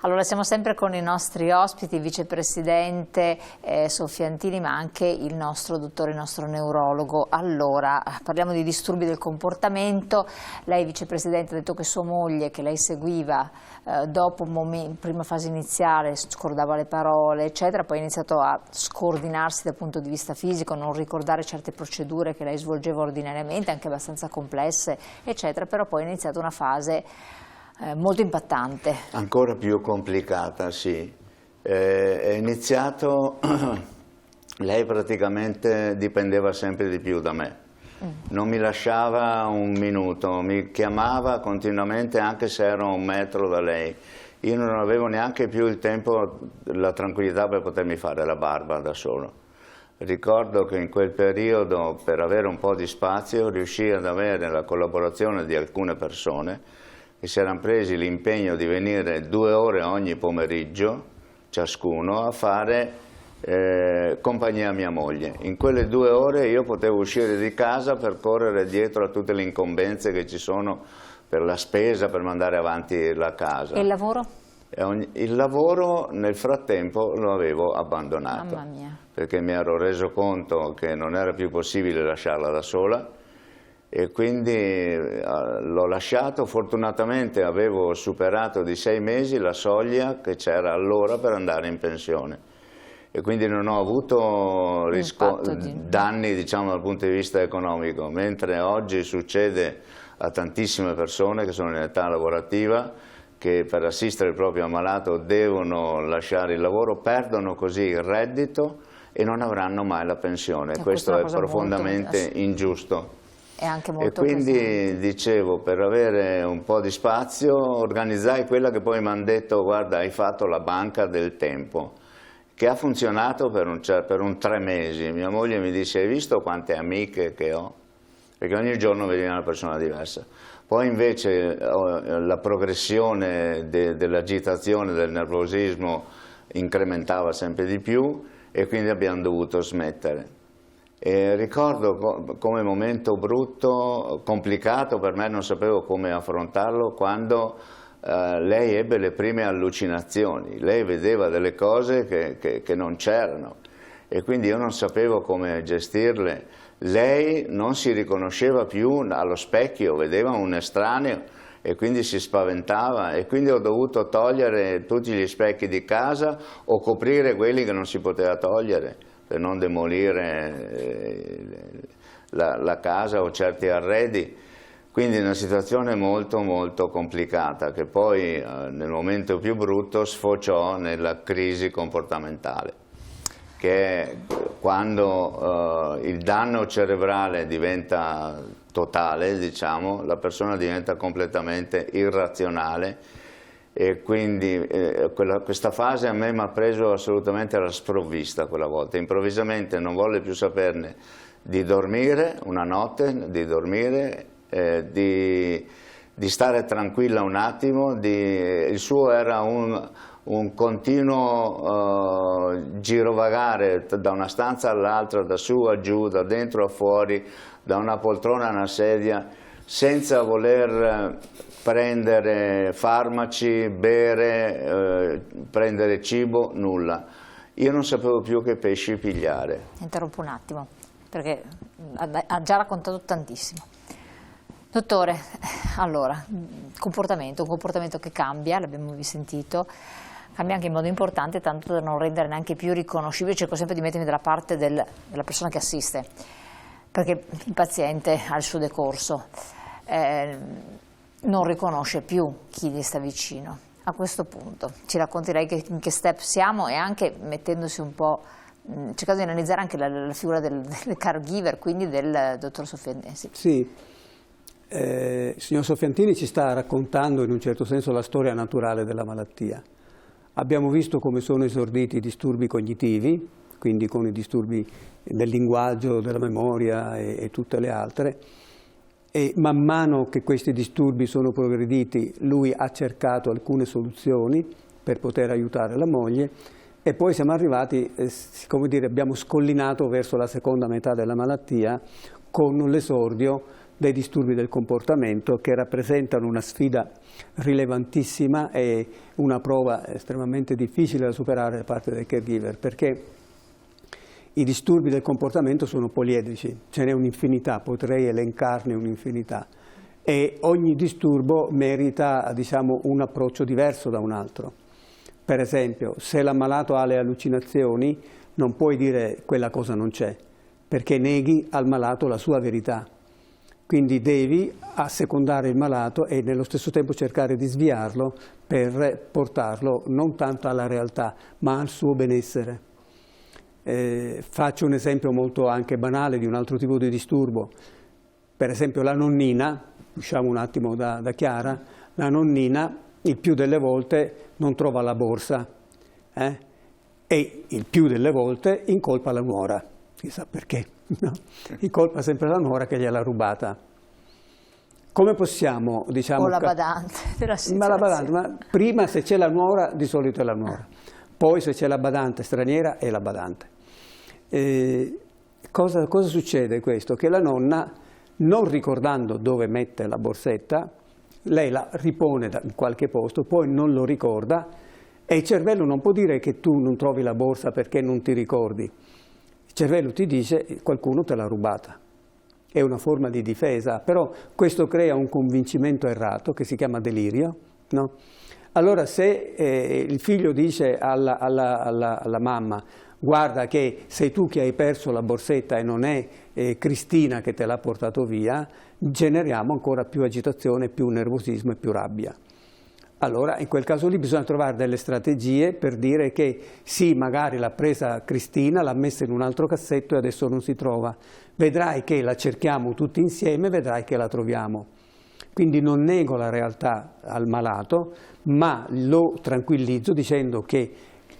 Allora siamo sempre con i nostri ospiti, il vicepresidente Soffiantini, ma anche il nostro dottore, il nostro neurologo. Allora, parliamo di disturbi del comportamento. Lei, vicepresidente, ha detto che sua moglie, che lei seguiva dopo un momento, prima fase iniziale, scordava le parole, eccetera, poi ha iniziato a scordinarsi dal punto di vista fisico, non ricordare certe procedure che lei svolgeva ordinariamente, anche abbastanza complesse, eccetera, però poi è iniziata una fase molto impattante. Ancora più complicata, sì. È iniziato, lei praticamente dipendeva sempre di più da me. Non mi lasciava un minuto, mi chiamava continuamente anche se ero a 1 metro da lei. Io non avevo neanche più il tempo, la tranquillità per potermi fare la barba da solo. Ricordo che in quel periodo, per avere un po' di spazio, riuscii ad avere la collaborazione di alcune persone che si erano presi l'impegno di venire 2 ore ogni pomeriggio, ciascuno, a fare compagnia a mia moglie. In quelle 2 ore io potevo uscire di casa per correre dietro a tutte le incombenze che ci sono per la spesa, per mandare avanti la casa. E il lavoro? Il lavoro nel frattempo lo avevo abbandonato, Mamma mia. perché mi ero reso conto che non era più possibile lasciarla da sola e quindi l'ho lasciato. Fortunatamente avevo superato di 6 mesi la soglia che c'era allora per andare in pensione e quindi non ho avuto danni, diciamo, dal punto di vista economico, mentre oggi succede a tantissime persone che sono in età lavorativa che per assistere il proprio ammalato devono lasciare il lavoro, perdono così il reddito e non avranno mai la pensione. Questo è profondamente ingiusto. È anche molto e quindi pesante. Dicevo, per avere un po' di spazio organizzai quella che poi mi hanno detto: guarda, hai fatto la banca del tempo, che ha funzionato per un 3 mesi. Mia moglie mi disse: hai visto quante amiche che ho? Perché ogni giorno vedi una persona diversa. Poi invece la progressione dell'agitazione, del nervosismo incrementava sempre di più e quindi abbiamo dovuto smettere. E ricordo come momento brutto, complicato per me, non sapevo come affrontarlo, quando lei ebbe le prime allucinazioni. Lei vedeva delle cose che non c'erano e quindi io non sapevo come gestirle. Lei non si riconosceva più allo specchio, vedeva un estraneo e quindi si spaventava e quindi ho dovuto togliere tutti gli specchi di casa o coprire quelli che non si poteva togliere per non demolire la casa o certi arredi. Quindi una situazione molto molto complicata che poi nel momento più brutto sfociò nella crisi comportamentale, che è quando il danno cerebrale diventa totale, diciamo, la persona diventa completamente irrazionale e quindi questa fase a me mi ha preso assolutamente alla sprovvista quella volta. Improvvisamente non volle più saperne di dormire una notte, di dormire, di stare tranquilla un attimo. Il suo era un continuo girovagare da una stanza all'altra, da su a giù, da dentro a fuori, da una poltrona a una sedia, senza voler prendere farmaci, bere, prendere cibo, nulla. Io non sapevo più che pesci pigliare. Interrompo un attimo, perché ha già raccontato tantissimo. Dottore, allora, un comportamento che cambia, l'abbiamo sentito, cambia anche in modo importante, tanto da non rendere neanche più riconoscibile. Cerco sempre di mettermi dalla parte della persona che assiste, perché il paziente ha il suo decorso, non riconosce più chi gli sta vicino. A questo punto ci racconterai in che step siamo e anche mettendosi un po', cercando di analizzare anche la figura del caregiver, quindi del dottor Soffiantini. Sì. Il signor Soffiantini ci sta raccontando in un certo senso la storia naturale della malattia. Abbiamo visto come sono esorditi i disturbi cognitivi, quindi con i disturbi del linguaggio, della memoria e tutte le altre, e man mano che questi disturbi sono progrediti lui ha cercato alcune soluzioni per poter aiutare la moglie e poi siamo arrivati, come dire, abbiamo scollinato verso la seconda metà della malattia con l'esordio dei disturbi del comportamento, che rappresentano una sfida rilevantissima e una prova estremamente difficile da superare da parte del caregiver, perché i disturbi del comportamento sono poliedrici, ce n'è un'infinità, potrei elencarne un'infinità, e ogni disturbo merita, diciamo, un approccio diverso da un altro. Per esempio, se l'ammalato ha le allucinazioni, non puoi dire quella cosa non c'è, perché neghi al malato la sua verità. Quindi devi assecondare il malato e nello stesso tempo cercare di sviarlo per portarlo non tanto alla realtà, ma al suo benessere. Faccio un esempio molto anche banale di un altro tipo di disturbo. Per esempio la nonnina, usciamo un attimo da Chiara, la nonnina il più delle volte non trova la borsa e il più delle volte incolpa la nuora, chissà perché, no? Incolpa sempre la nuora che gliel'ha rubata. Come possiamo, diciamo... O la badante della situazione. Ma la badante, ma prima se c'è la nuora di solito è la nuora, poi se c'è la badante straniera è la badante. Cosa succede questo? Che la nonna, non ricordando dove mette la borsetta, lei la ripone in qualche posto, poi non lo ricorda e il cervello non può dire che tu non trovi la borsa perché non ti ricordi. Il cervello ti dice qualcuno te l'ha rubata. È una forma di difesa, però questo crea un convincimento errato che si chiama delirio, no? Allora se il figlio dice alla mamma: guarda che sei tu che hai perso la borsetta e non è Cristina che te l'ha portato via, generiamo ancora più agitazione, più nervosismo e più rabbia. Allora in quel caso lì bisogna trovare delle strategie per dire che sì, magari l'ha presa Cristina, l'ha messa in un altro cassetto e adesso non si trova. Vedrai che la cerchiamo tutti insieme, vedrai che la troviamo. Quindi non nego la realtà al malato, ma lo tranquillizzo dicendo che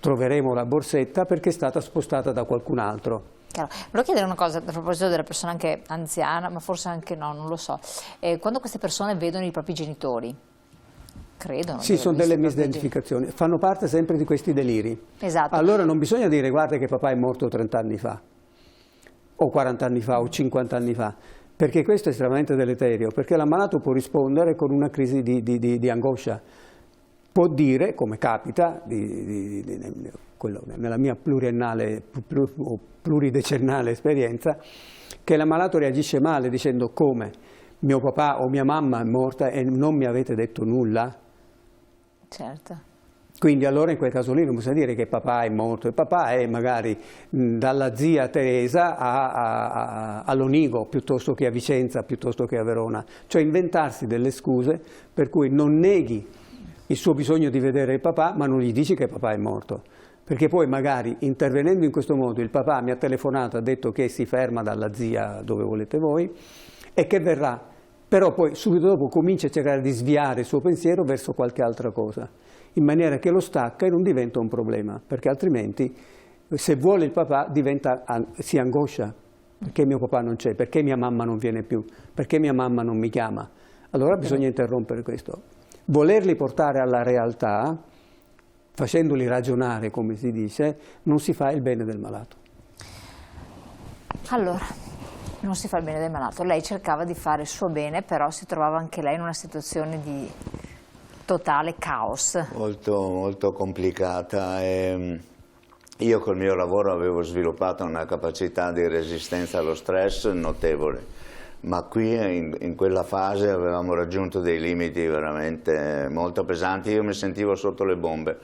troveremo la borsetta perché è stata spostata da qualcun altro. Chiaro. Volevo chiedere una cosa a proposito della persona anche anziana, ma forse anche no, non lo so. Quando queste persone vedono i propri genitori, credono? Sì, sono delle misidentificazioni, fanno parte sempre di questi deliri. Esatto. Allora non bisogna dire guarda che papà è morto 30 anni fa, o 40 anni fa, o 50 anni fa, perché questo è estremamente deleterio, perché l'ammalato può rispondere con una crisi di angoscia. Può dire, come capita, nella mia pluriennale o pluridecennale esperienza, che l'ammalato reagisce male dicendo come mio papà o mia mamma è morta e non mi avete detto nulla. Certo. Quindi allora in quel caso lì non bisogna dire che papà è morto, il papà è magari dalla zia Teresa a Lonigo piuttosto che a Vicenza, piuttosto che a Verona. Cioè inventarsi delle scuse per cui non neghi il suo bisogno di vedere il papà, ma non gli dici che papà è morto. Perché poi magari intervenendo in questo modo il papà mi ha telefonato, ha detto che si ferma dalla zia dove volete voi e che verrà, però poi subito dopo comincia a cercare di sviare il suo pensiero verso qualche altra cosa, in maniera che lo stacca e non diventa un problema, perché altrimenti se vuole il papà si angoscia, perché mio papà non c'è, perché mia mamma non viene più, perché mia mamma non mi chiama. Allora bisogna interrompere questo. Volerli portare alla realtà, facendoli ragionare, come si dice, non si fa il bene del malato. Allora, non si fa il bene del malato. Lei cercava di fare il suo bene, però si trovava anche lei in una situazione di totale caos. Molto, molto complicata. Io col mio lavoro avevo sviluppato una capacità di resistenza allo stress notevole. Ma qui in quella fase avevamo raggiunto dei limiti veramente molto pesanti, io mi sentivo sotto le bombe,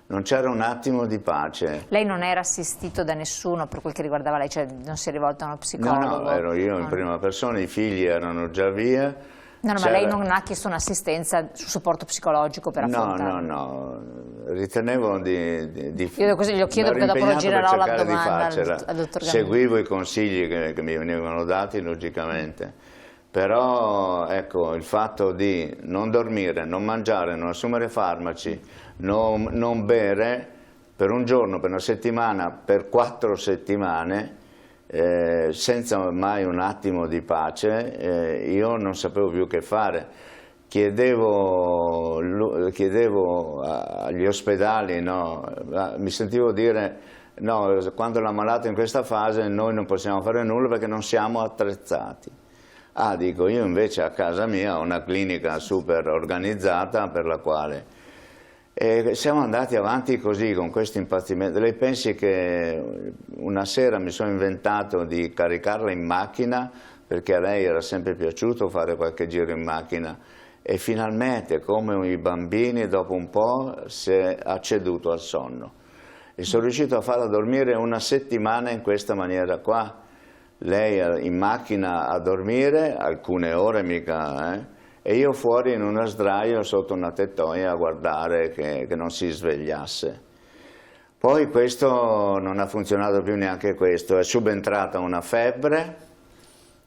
non c'era un attimo di pace. Lei non era assistito da nessuno per quel che riguardava lei, cioè non si è rivolto a uno psicologo? No, ero io in prima persona, i figli erano già via. No, ma lei non ha chiesto un'assistenza su supporto psicologico per affrontarlo? No, ritenevo io così glielo chiedo perché dopo lo girerò la domanda al dottor Gambini. Seguivo i consigli che mi venivano dati logicamente, però ecco, il fatto di non dormire, non mangiare, non assumere farmaci, non bere per un giorno, per una settimana, per 4 settimane, senza mai un attimo di pace, io non sapevo più che fare. Chiedevo agli ospedali, no, mi sentivo dire no, quando l'ammalato è in questa fase noi non possiamo fare nulla perché non siamo attrezzati. Ah, dico, io invece a casa mia ho una clinica super organizzata per la quale... E siamo andati avanti così con questo impazzimento. Lei pensi che una sera mi sono inventato di caricarla in macchina, perché a lei era sempre piaciuto fare qualche giro in macchina, e finalmente, come i bambini, dopo un po' si è acceduto al sonno. E sono riuscito a farla dormire una settimana in questa maniera qua. Lei in macchina a dormire, alcune ore mica, e io fuori in una sdraio sotto una tettoia a guardare che non si svegliasse. Poi questo non ha funzionato più neanche questo, è subentrata una febbre,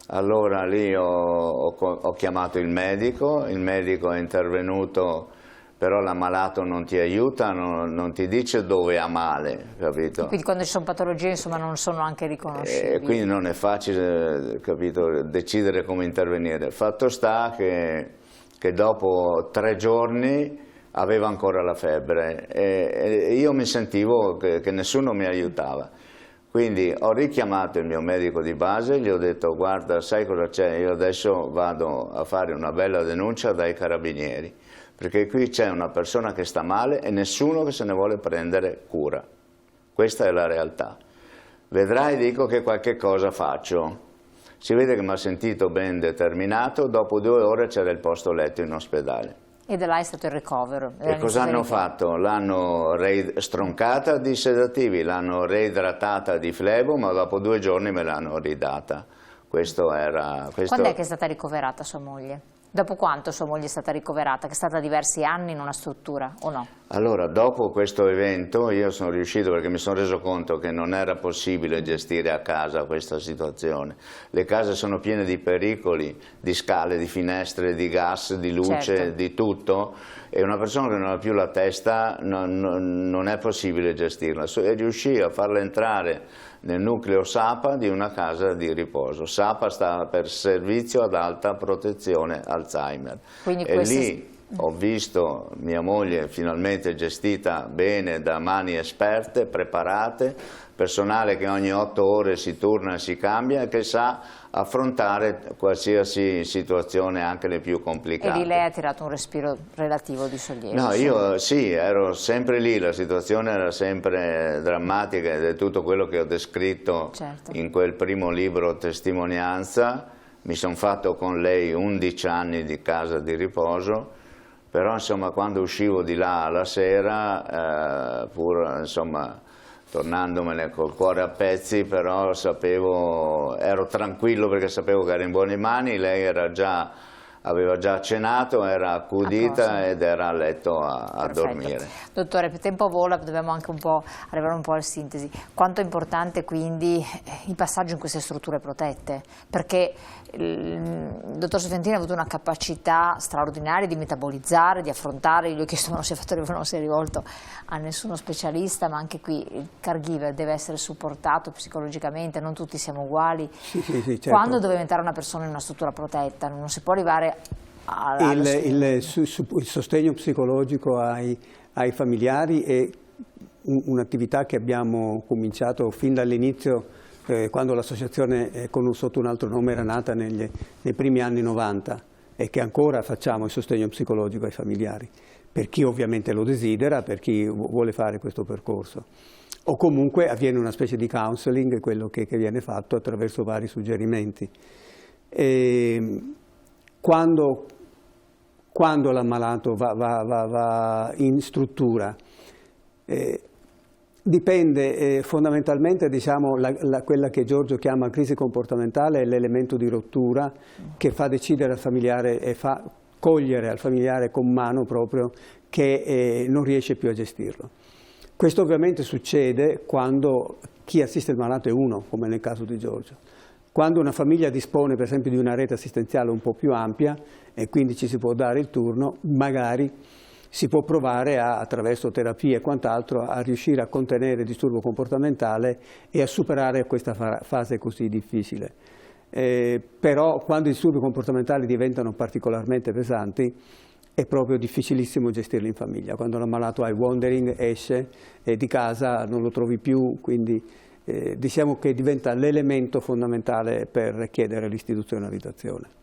allora lì ho chiamato il medico è intervenuto, però l'ammalato non ti aiuta, non ti dice dove ha male, capito? Quindi quando ci sono patologie, insomma, non sono anche riconoscibili. Quindi non è facile, capito, decidere come intervenire. Fatto sta che dopo 3 giorni aveva ancora la febbre e io mi sentivo che nessuno mi aiutava. Quindi ho richiamato il mio medico di base, gli ho detto: guarda, sai cosa c'è? Io adesso vado a fare una bella denuncia dai carabinieri, perché qui c'è una persona che sta male e nessuno che se ne vuole prendere cura. Questa è la realtà. Vedrai, dico, che qualche cosa faccio. Si vede che mi ha sentito ben determinato, dopo 2 ore c'era il posto letto in ospedale. E da là è stato il ricovero. E cosa hanno fatto? L'hanno stroncata di sedativi, l'hanno reidratata di flebo, ma dopo 2 giorni me l'hanno ridata. Quando è che è stata ricoverata sua moglie? Dopo quanto sua moglie è stata ricoverata? Che è stata diversi anni in una struttura, o no? Allora, dopo questo evento io sono riuscito, perché mi sono reso conto che non era possibile gestire a casa questa situazione. Le case sono piene di pericoli, di scale, di finestre, di gas, di luce, certo, di tutto, e una persona che non ha più la testa non è possibile gestirla. E riuscì a farla entrare nel nucleo SAPA di una casa di riposo. SAPA sta per Servizio ad Alta Protezione Alzheimer. Quindi e lì ho visto mia moglie finalmente gestita bene da mani esperte, preparate, personale che ogni 8 ore si turna e si cambia e che sa affrontare qualsiasi situazione, anche le più complicate. E lì lei ha tirato un respiro relativo di sollievo? No, io sì, ero sempre lì, la situazione era sempre drammatica ed è tutto quello che ho descritto, certo, in quel primo libro Testimonianza. Mi sono fatto con lei 11 anni di casa di riposo, però insomma quando uscivo di là alla sera, pur insomma tornandomene col cuore a pezzi, però ero tranquillo perché sapevo che era in buone mani. Lei aveva già cenato, era accudita ed era a letto a dormire. Dottore, il tempo vola, dobbiamo anche arrivare un po' alla sintesi. Quanto è importante quindi il passaggio in queste strutture protette? Perché il dottor Soffiantini ha avuto una capacità straordinaria di metabolizzare, di affrontare. Io ho chiesto, ma non si è rivolto a nessuno specialista, ma anche qui il caregiver deve essere supportato psicologicamente, non tutti siamo uguali. Sì, certo. Quando deve entrare una persona in una struttura protetta? Non si può arrivare il sostegno psicologico ai familiari è un'attività che abbiamo cominciato fin dall'inizio, quando l'associazione sotto un altro nome era nata nei primi anni 90, e che ancora facciamo il sostegno psicologico ai familiari, per chi ovviamente lo desidera, per chi vuole fare questo percorso. O comunque avviene una specie di counseling, quello che viene fatto attraverso vari suggerimenti. Quando l'ammalato va in struttura, dipende fondamentalmente, diciamo, quella che Giorgio chiama crisi comportamentale, è l'elemento di rottura che fa decidere al familiare e fa cogliere al familiare con mano proprio che non riesce più a gestirlo. Questo ovviamente succede quando chi assiste il malato è uno, come nel caso di Giorgio. Quando una famiglia dispone per esempio di una rete assistenziale un po' più ampia e quindi ci si può dare il turno, magari si può provare attraverso terapie e quant'altro a riuscire a contenere il disturbo comportamentale e a superare questa fase così difficile. Però quando i disturbi comportamentali diventano particolarmente pesanti è proprio difficilissimo gestirli in famiglia. Quando l'ammalato ha il wandering, esce di casa, non lo trovi più, quindi diciamo che diventa l'elemento fondamentale per chiedere l'istituzione dell'abitazione.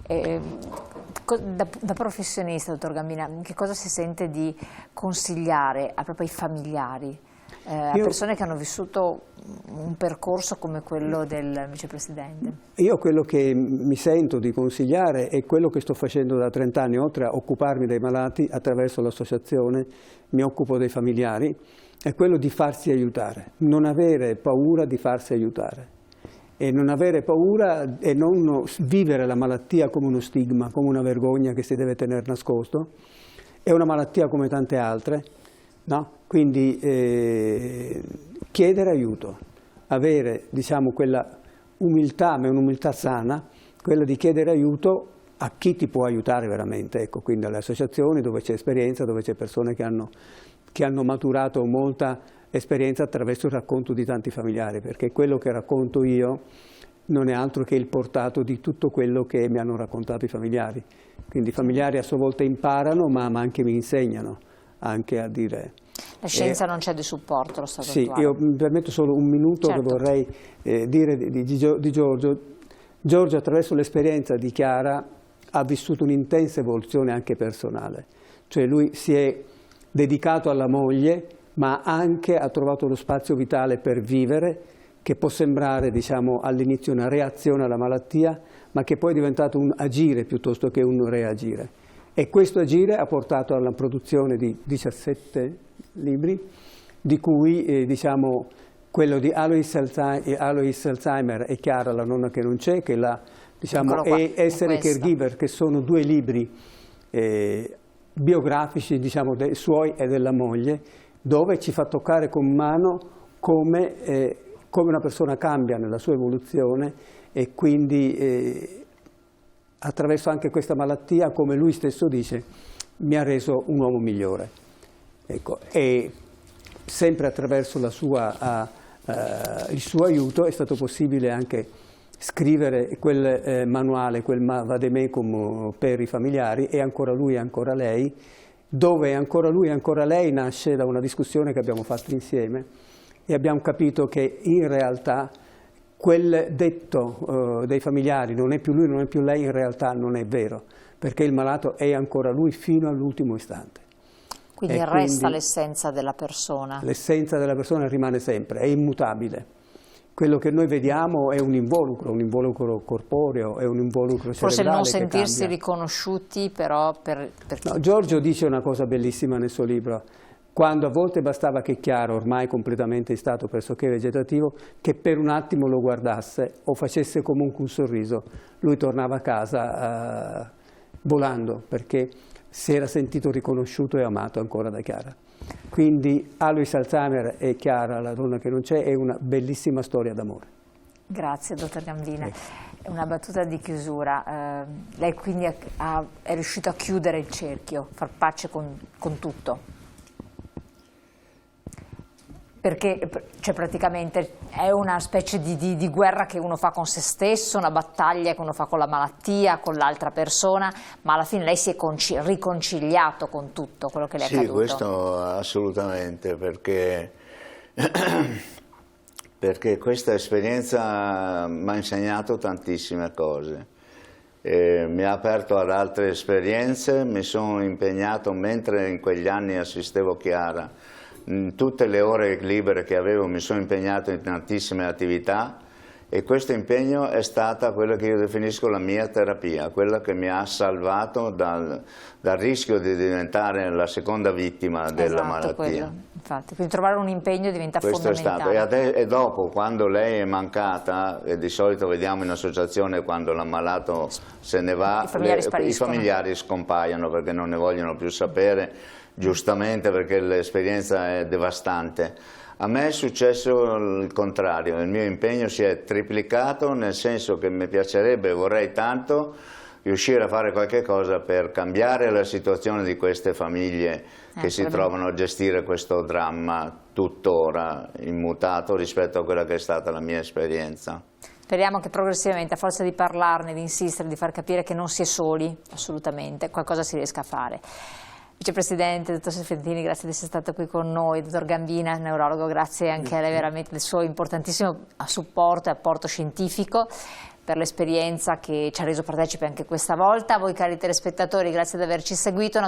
Da professionista, dottor Gambina, che cosa si sente di consigliare proprio ai familiari, a persone che hanno vissuto un percorso come quello del vicepresidente? Io quello che mi sento di consigliare è quello che sto facendo da 30 anni, oltre a occuparmi dei malati attraverso l'associazione, mi occupo dei familiari, è quello di farsi aiutare, non avere paura di farsi aiutare. E non avere paura e non vivere la malattia come uno stigma, come una vergogna che si deve tenere nascosto. È una malattia come tante altre, no? Quindi chiedere aiuto, avere, diciamo, quella umiltà, ma un'umiltà sana, quella di chiedere aiuto a chi ti può aiutare veramente, ecco, quindi alle associazioni dove c'è esperienza, dove c'è persone che hanno maturato molta esperienza attraverso il racconto di tanti familiari, perché quello che racconto io non è altro che il portato di tutto quello che mi hanno raccontato i familiari. Quindi i familiari a sua volta imparano, ma anche mi insegnano anche a dire. La scienza non c'è di supporto allo stato attuale. Sì, io mi permetto solo un minuto, certo, che vorrei dire di Giorgio. Giorgio, attraverso l'esperienza di Chiara, ha vissuto un'intensa evoluzione anche personale. Cioè lui si è dedicato alla moglie, ma anche ha trovato lo spazio vitale per vivere, che può sembrare, diciamo, all'inizio una reazione alla malattia, ma che poi è diventato un agire piuttosto che un reagire. E questo agire ha portato alla produzione di 17 libri, di cui, diciamo, quello di Alois Alzheimer e Chiara, la nonna che non c'è, che diciamo, è Essere Caregiver, che sono 2 libri biografici, diciamo, suoi e della moglie, dove ci fa toccare con mano come una persona cambia nella sua evoluzione e quindi attraverso anche questa malattia, come lui stesso dice, mi ha reso un uomo migliore. Ecco, e sempre attraverso il suo aiuto è stato possibile anche scrivere quel manuale, quel vademecum per i familiari, e ancora lui e ancora lei, dove ancora lui e ancora lei nasce da una discussione che abbiamo fatto insieme e abbiamo capito che in realtà quel detto dei familiari, non è più lui, non è più lei, in realtà non è vero, perché il malato è ancora lui fino all'ultimo istante. Quindi resta l'essenza della persona. L'essenza della persona rimane sempre, è immutabile. Quello che noi vediamo è un involucro corporeo, è un involucro cerebrale. Forse il non sentirsi riconosciuti, però per no, Giorgio dice una cosa bellissima nel suo libro, quando a volte bastava che Chiara, ormai completamente in stato pressoché vegetativo, che per un attimo lo guardasse o facesse comunque un sorriso, lui tornava a casa volando, perché si era sentito riconosciuto e amato ancora da Chiara. Quindi Alois Alzheimer e Chiara, la donna che non c'è, è una bellissima storia d'amore. Grazie, dottor Gambina. Una battuta di chiusura. Lei quindi è riuscito a chiudere il cerchio, far pace con tutto? Perché cioè, praticamente è una specie di guerra che uno fa con se stesso, una battaglia che uno fa con la malattia, con l'altra persona, ma alla fine lei si è riconciliato con tutto quello che le è accaduto. Sì, questo assolutamente, perché questa esperienza mi ha insegnato tantissime cose. Mi ha aperto ad altre esperienze, mi sono impegnato mentre in quegli anni assistevo Chiara. In tutte le ore libere che avevo mi sono impegnato in tantissime attività e questo impegno è stata quella che io definisco la mia terapia, quella che mi ha salvato dal rischio di diventare la seconda vittima della malattia. Quello, infatti, quindi trovare un impegno diventa fondamentale. Questo è stato, e dopo, quando lei è mancata, e di solito vediamo in associazione quando l'ammalato se ne va, i familiari scompaiono perché non ne vogliono più sapere, giustamente, perché l'esperienza è devastante. A me è successo il contrario, il mio impegno si è triplicato, nel senso che mi piacerebbe, vorrei tanto riuscire a fare qualche cosa per cambiare la situazione di queste famiglie che si trovano a gestire questo dramma tuttora immutato rispetto a quella che è stata la mia esperienza. Speriamo che progressivamente, a forza di parlarne, di insistere, di far capire che non si è soli, assolutamente, qualcosa si riesca a fare. Vicepresidente, dottor Soffiantini, grazie di essere stato qui con noi. Dottor Gambina, neurologo, grazie anche a lei veramente del suo importantissimo supporto e apporto scientifico, per l'esperienza che ci ha reso partecipi anche questa volta. A voi cari telespettatori, grazie di averci seguito.